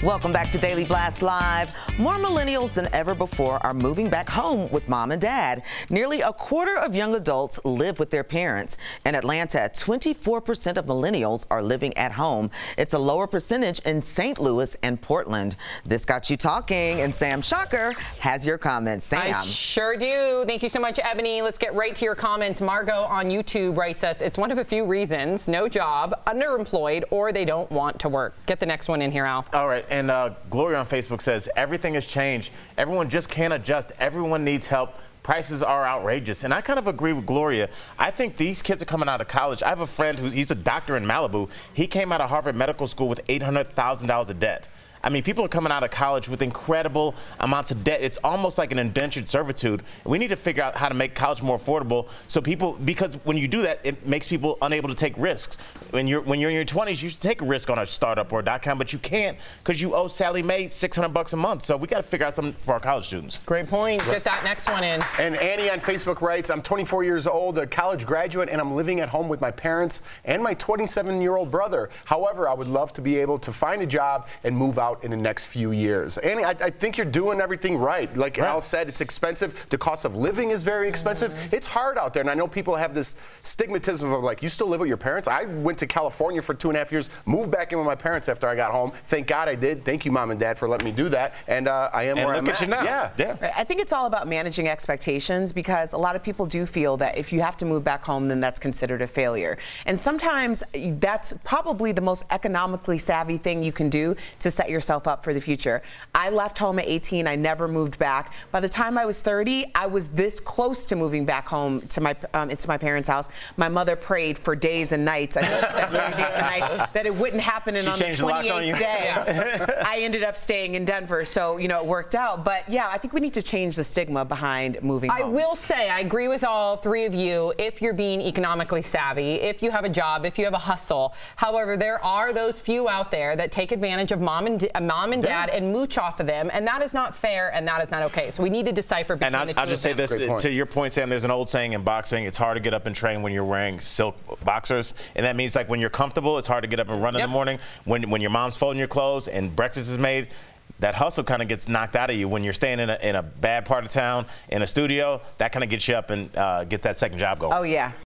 Welcome back to Daily Blast Live. More millennials than ever before are moving back home with mom and dad. Nearly a quarter of young adults live with their parents. In Atlanta, 24% of millennials are living at home. It's a lower percentage in St. Louis and Portland. This got you talking, and Sam Shocker has your comments. Sam. I sure do. Thank you so much, Ebony. Let's get right to your comments. Margot on YouTube writes us, it's one of a few reasons: no job, underemployed, or they don't want to work. Get the next one in here, Al. All right. And Gloria on Facebook says, everything has changed. Everyone just can't adjust. Everyone needs help. Prices are outrageous. And I kind of agree with Gloria. I think these kids are coming out of college. I have a friend he's a doctor in Malibu. He came out of Harvard Medical School with $800,000 of debt. I mean, people are coming out of college with incredible amounts of debt. It's almost like an indentured servitude. We need to figure out how to make college more affordable so people, because when you do that, it makes people unable to take risks. When you're in your 20s, you should take a risk on a startup or a .com, but you can't because you owe Sally Mae $600 a month. So we got to figure out something for our college students. Great point. Get that next one in. And Annie on Facebook writes, I'm 24 years old, a college graduate, and I'm living at home with my parents and my 27-year-old brother. However, I would love to be able to find a job and move out in the next few years. Annie, I think you're doing everything right. Like Al said, it's expensive. The cost of living is very expensive. It's hard out there. And I know people have this stigmatism of like, you still live with your parents? I went to California for 2.5 years, moved back in with my parents after I got home. Thank God I did. Thank you, Mom and Dad, for letting me do that. And I am where I'm at. You now. Yeah. I think it's all about managing expectations, because a lot of people do feel that if you have to move back home, then that's considered a failure. And sometimes that's probably the most economically savvy thing you can do to set yourself up for the future. I left home at 18. I never moved back. By the time I was 30, I was this close to moving back home to my into my parents' house. My mother prayed for days and nights. I think she said 30 days and nights that it wouldn't happen. And on the 28th day, I ended up staying in Denver. So, you know, it worked out. But yeah, I think we need to change the stigma behind moving home. I will say, I agree with all three of you if you're being economically savvy, if you have a job, if you have a hustle. However, there are those few out there that take advantage of mom and dad and mooch off of them, and that is not fair, and that is not okay. So we need to decipher between the two. I'll just say this to your point, Sam. There's an old saying in boxing: it's hard to get up and train when you're wearing silk boxers, and that means like when you're comfortable, it's hard to get up and run in the morning. When your mom's folding your clothes and breakfast is made, that hustle kind of gets knocked out of you. When you're staying in a bad part of town in a studio, that kind of gets you up and get that second job going. Oh yeah.